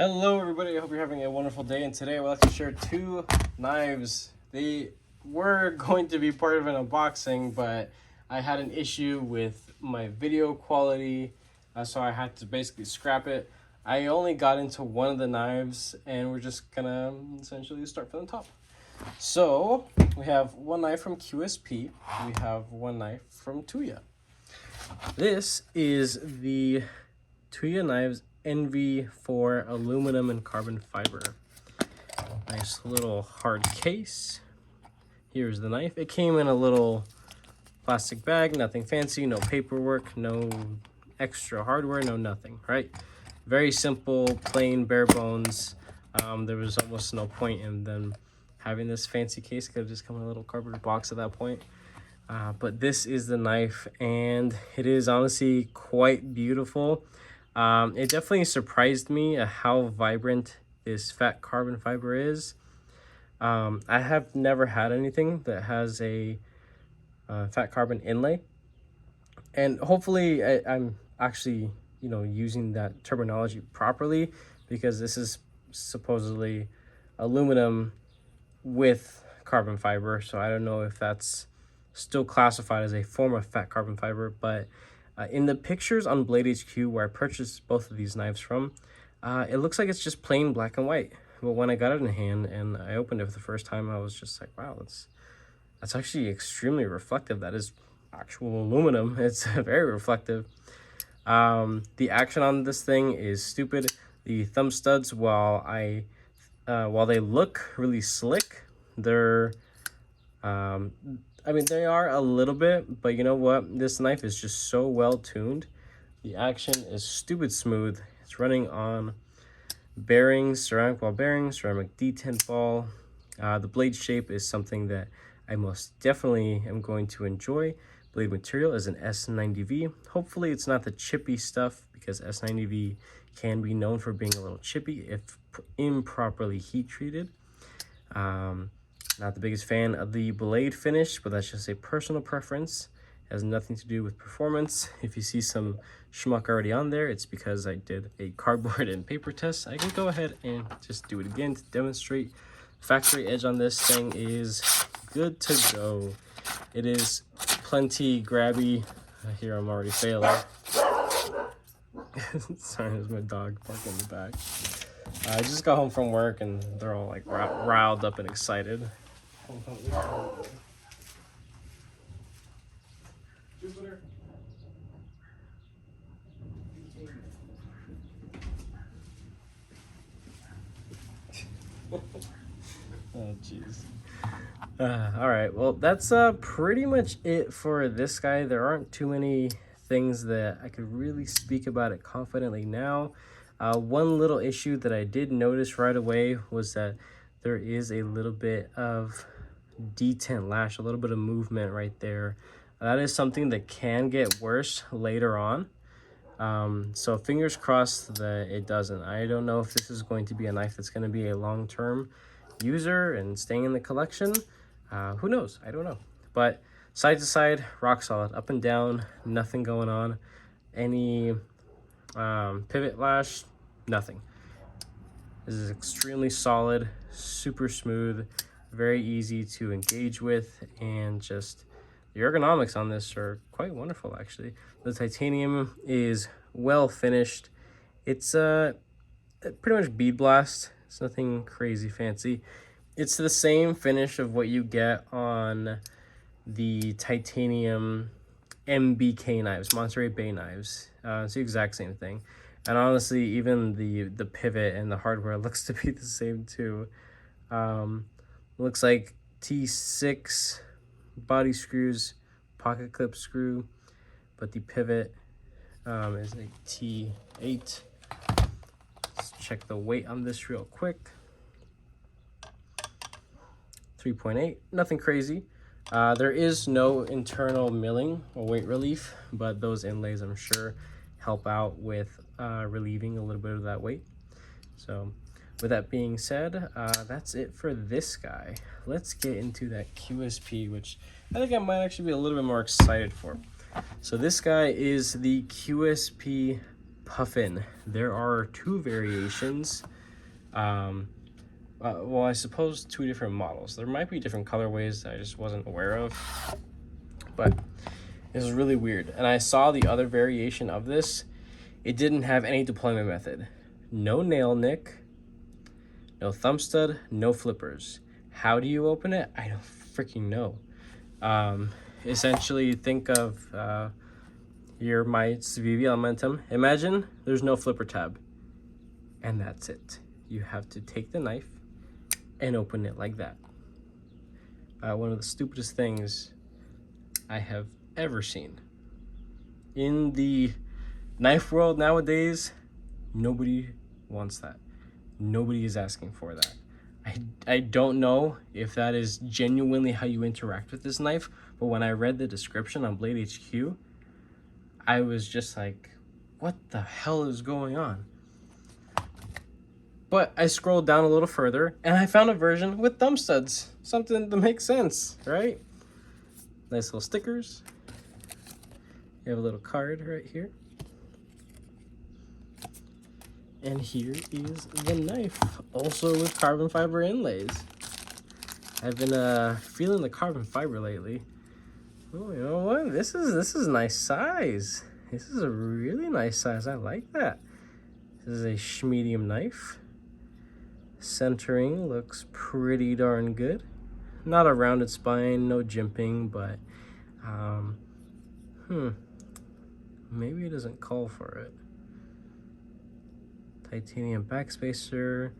Hello everybody, I hope you're having a wonderful day, and today I would like to share two knives. They were going to be part of an unboxing, but I had an issue with my video quality, so I had to basically scrap it. I only got into one of the knives, and we're just gonna essentially start from the top. So we have one knife from QSP, we have one knife from TUYA. This is the TUYA knives NV4 aluminum and carbon fiber. Nice little hard case. Here's the knife. It came in a little plastic bag, nothing fancy, no paperwork, no extra hardware, no nothing, right? Very simple, plain, bare bones. There was almost no point in them having this fancy case. Could have just come in a little cardboard box at that point. But this is the knife, and it is honestly quite beautiful. It definitely surprised me how vibrant this fat carbon fiber is. I have never had anything that has a fat carbon inlay, and hopefully I'm actually using that terminology properly, because this is supposedly aluminum with carbon fiber, so I don't know if that's still classified as a form of fat carbon fiber. But in the pictures on Blade HQ, where I purchased both of these knives from, it looks like it's just plain black and white. But when I got it in hand and I opened it for the first time, I was just like, wow, that's actually extremely reflective. That is actual aluminum. It's very reflective. The action on this thing is stupid. The thumb studs, while they look really slick, they're they are a little bit, but you know what? This knife is just so well tuned. The action is stupid smooth. It's running on bearings, ceramic ball bearings, ceramic D10 ball. The blade shape is something that I most definitely am going to enjoy. Blade material is an S90V. Hopefully it's not the chippy stuff, because S90V can be known for being a little chippy if improperly heat treated. Not the biggest fan of the blade finish, but that's just a personal preference. It has nothing to do with performance. If you see some schmuck already on there, it's because I did a cardboard and paper test. I can go ahead and just do it again to demonstrate. Factory edge on this thing is good to go. It is plenty grabby. Here I'm already failing. Sorry, there's my dog barking in the back. I just got home from work and they're all like riled up and excited. Oh jeez. All right, well, that's pretty much it for this guy. There aren't too many things that I could really speak about it confidently now. One little issue that I did notice right away was that there is a little bit of detent lash, a little bit of movement right there. That is something that can get worse later on. So fingers crossed that it doesn't. I don't know if this is going to be a knife that's going to be a long-term user and staying in the collection. Who knows? I don't know. But side to side, rock solid, up and down, nothing going on. Any pivot lash, nothing. This is extremely solid, super smooth, very easy to engage with, and just the ergonomics on this are quite wonderful, actually. The titanium is well finished. It's pretty much bead blast. It's nothing crazy fancy. It's the same finish of what you get on the titanium MBK knives, Monterey Bay knives. It's the exact same thing. And honestly, even the pivot and the hardware looks to be the same too. Looks like T6 body screws, pocket clip screw, but the pivot is a T8. Let's check the weight on this real quick. 3.8, nothing crazy. There is no internal milling or weight relief, but those inlays I'm sure help out with relieving a little bit of that weight. So with that being said, that's it for this guy. Let's get into that QSP, which I think I might actually be a little bit more excited for. So this guy is the QSP Puffin. There are two variations. Well, I suppose two different models. There might be different colorways that I just wasn't aware of, but this is really weird. And I saw the other variation of this. It didn't have any deployment method. No nail nick, no thumb stud, no flippers. How do you open it? I don't freaking know. Essentially, think of your Mites VV Elementum. Imagine there's no flipper tab, and that's it. You have to take the knife and open it like that. One of the stupidest things I have ever seen. In the knife world nowadays, nobody wants that. Nobody is asking for that. I don't know if that is genuinely how you interact with this knife, but when I read the description on Blade HQ, I was just like, what the hell is going on? But I scrolled down a little further and I found a version with thumb studs. Something that makes sense, right? Nice little stickers. You have a little card right here. And here is the knife, also with carbon fiber inlays. I've been feeling the carbon fiber lately. Oh, you know what? This is a nice size. This is a really nice size. I like that. This is a medium knife. Centering looks pretty darn good. Not a rounded spine, no jimping, but maybe it doesn't call for it. Titanium backspacer,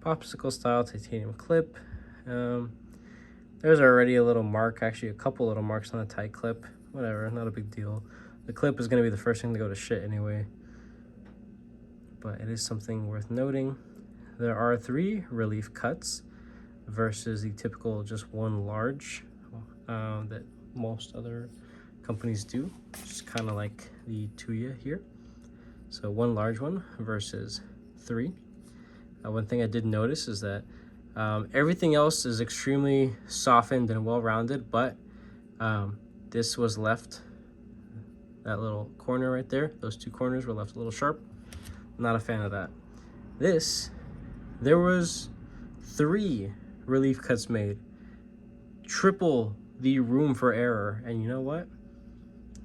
popsicle style titanium clip. There's already a little mark, actually a couple little marks on the tie clip. Whatever, not a big deal. The clip is going to be the first thing to go to shit anyway. But it is something worth noting. There are 3 relief cuts versus the typical just one large that most other companies do. Just kind of like the TUYA here. So 1 large one versus 3. One thing I did notice is that everything else is extremely softened and well-rounded, but this was left, that little corner right there, those 2 corners were left a little sharp. Not a fan of that. There was 3 relief cuts made, triple the room for error, and you know what?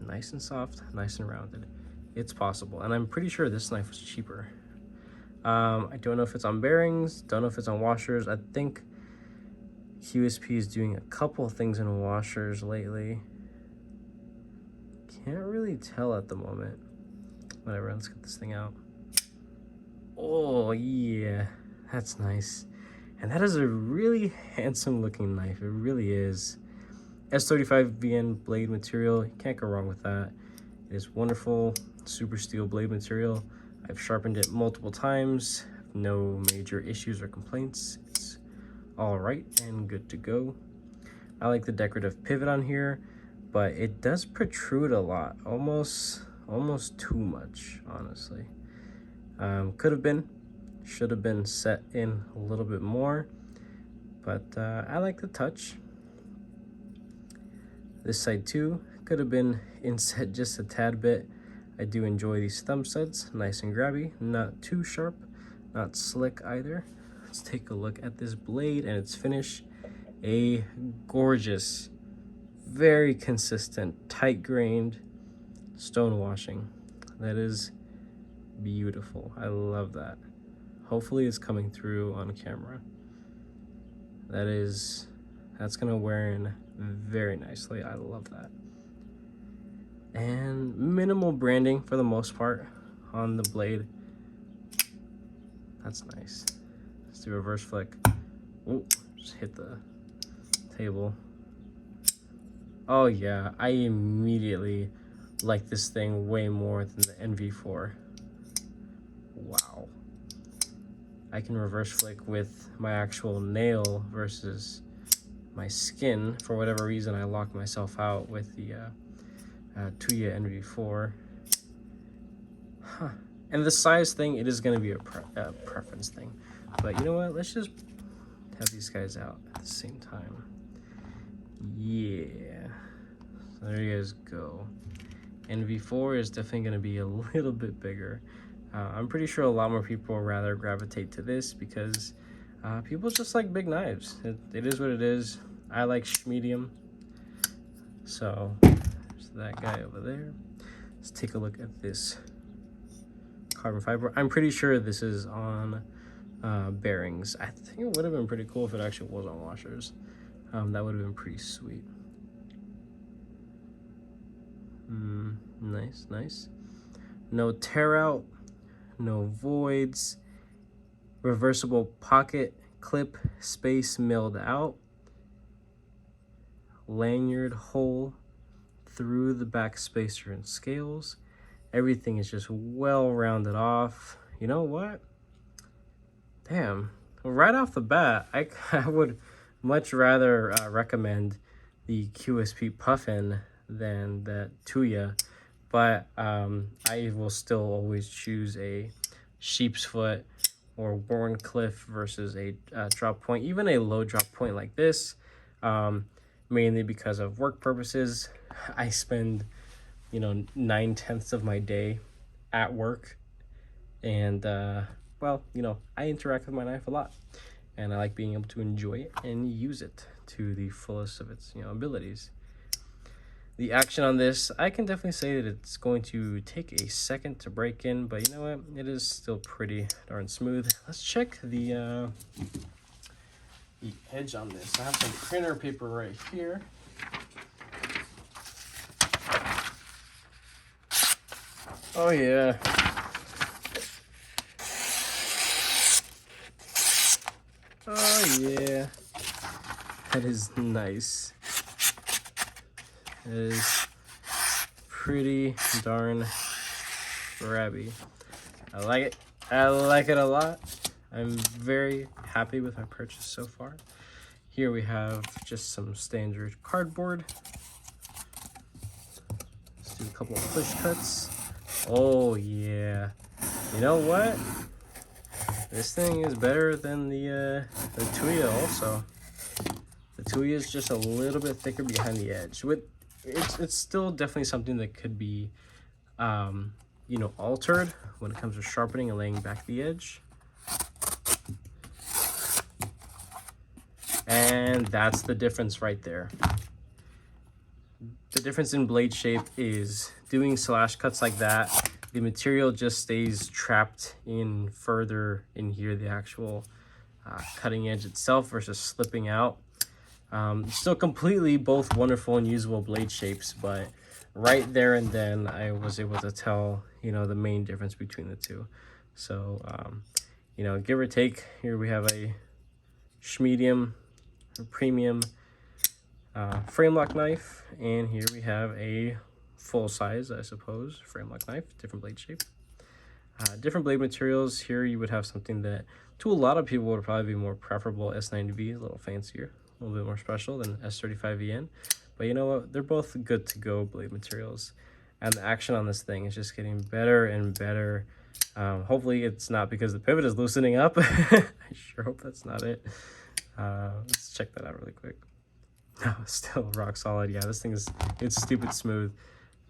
Nice and soft, nice and rounded. It's possible, and I'm pretty sure this knife was cheaper. I don't know if it's on bearings, don't know if it's on washers. I think QSP is doing a couple things in washers lately. Can't really tell at the moment. Whatever, let's get this thing out. Oh yeah, that's nice. And that is a really handsome looking knife. It really is. S35VN blade material, you can't go wrong with that. It is wonderful, super steel blade material. I've sharpened it multiple times, no major issues or complaints. It's all right and good to go. I like the decorative pivot on here, but it does protrude a lot, almost too much, honestly. Could have been, should have been set in a little bit more, but I like the touch. This side too could have been inset just a tad bit. I do enjoy these thumb studs, nice and grabby, not too sharp, not slick either. Let's take a look at this blade and its finish. A gorgeous, very consistent, tight grained stone washing. That is beautiful. I love that. Hopefully it's coming through on camera. That's gonna wear in very nicely. I love that. And minimal branding for the most part on the blade. That's nice. Let's do a reverse flick. Oh, just hit the table. Oh yeah, I immediately like this thing way more than the NV4. Wow. I can reverse flick with my actual nail versus my skin. For whatever reason, I locked myself out with the TUYA NV4. Huh. And the size thing, it is going to be a preference thing. But you know what? Let's just have these guys out at the same time. Yeah. So there you guys go. and V4 is definitely going to be a little bit bigger. I'm pretty sure a lot more people will rather gravitate to this because people just like big knives. It is what it is. I like medium. So there's that guy over there. Let's take a look at this carbon fiber. I'm pretty sure this is on bearings. I think it would have been pretty cool if it actually was on washers. That would have been pretty sweet. Nice, nice. No tear out, no voids, reversible pocket clip space milled out, lanyard hole through the back spacer and scales. Everything is just well rounded off. You know what? Damn, right off the bat, I would much rather recommend the QSP Puffin than that TUYA, but I will still always choose a sheep's foot or Warncliffe versus a drop point, even a low drop point like this, mainly because of work purposes. I spend, 9/10 of my day at work, and well, I interact with my knife a lot, and I like being able to enjoy it and use it to the fullest of its abilities. The action on this, I can definitely say that it's going to take a second to break in, but you know what? It is still pretty darn smooth. Let's check the edge on this. I have some printer paper right here. Oh yeah. Oh yeah. That is nice. It is pretty darn grabby. I like it. I like it a lot. I'm very happy with my purchase so far. Here we have just some standard cardboard. Let's do a couple of push cuts. Oh yeah. You know what? This thing is better than the TUYA also. The TUYA is just a little bit thicker behind the edge. It's still definitely something that could be, altered when it comes to sharpening and laying back the edge. And that's the difference right there. The difference in blade shape is doing slash cuts like that, the material just stays trapped in further in here, the actual cutting edge itself versus slipping out. Still completely both wonderful and usable blade shapes, but right there and then I was able to tell, the main difference between the two. So, give or take, here we have a medium, premium frame lock knife, and here we have a full size, I suppose, frame lock knife, different blade shape. Different blade materials. Here you would have something that to a lot of people would probably be more preferable. S90V, a little fancier, a little bit more special than S35VN, but you know what, they're both good to go blade materials, and the action on this thing is just getting better and better. Hopefully it's not because the pivot is loosening up. I sure hope that's not it. Let's check that out really quick. No, still rock solid. Yeah, this thing it's stupid smooth.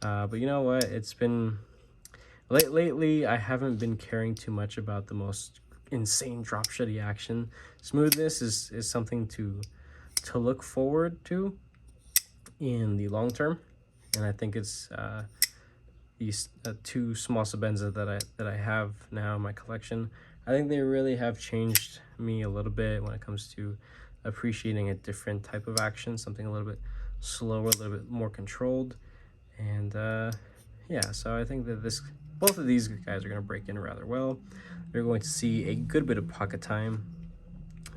But you know what, it's been lately I haven't been caring too much about the most insane drop shutty action. Smoothness is something to look forward to in the long term, and I think it's these two small Sabenza that I have now in my collection. I think they really have changed me a little bit when it comes to appreciating a different type of action, something a little bit slower, a little bit more controlled. And yeah, so I think that both of these guys are going to break in rather well. They're going to see a good bit of pocket time.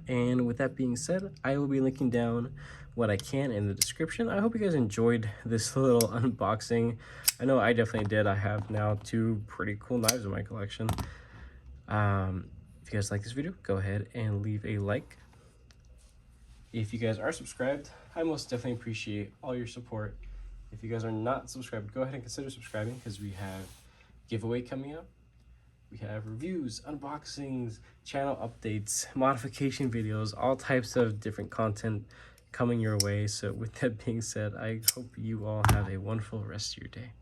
And with that being said, I will be linking down what I can in the description. I hope you guys enjoyed this little unboxing. I know I definitely did. I have now two pretty cool knives in my collection. If you guys like this video, go ahead and leave a like. If you guys are subscribed, I most definitely appreciate all your support. If you guys are not subscribed, go ahead and consider subscribing, because we have giveaway coming up. We have reviews, unboxings, channel updates, modification videos, all types of different content coming your way. So with that being said, I hope you all have a wonderful rest of your day.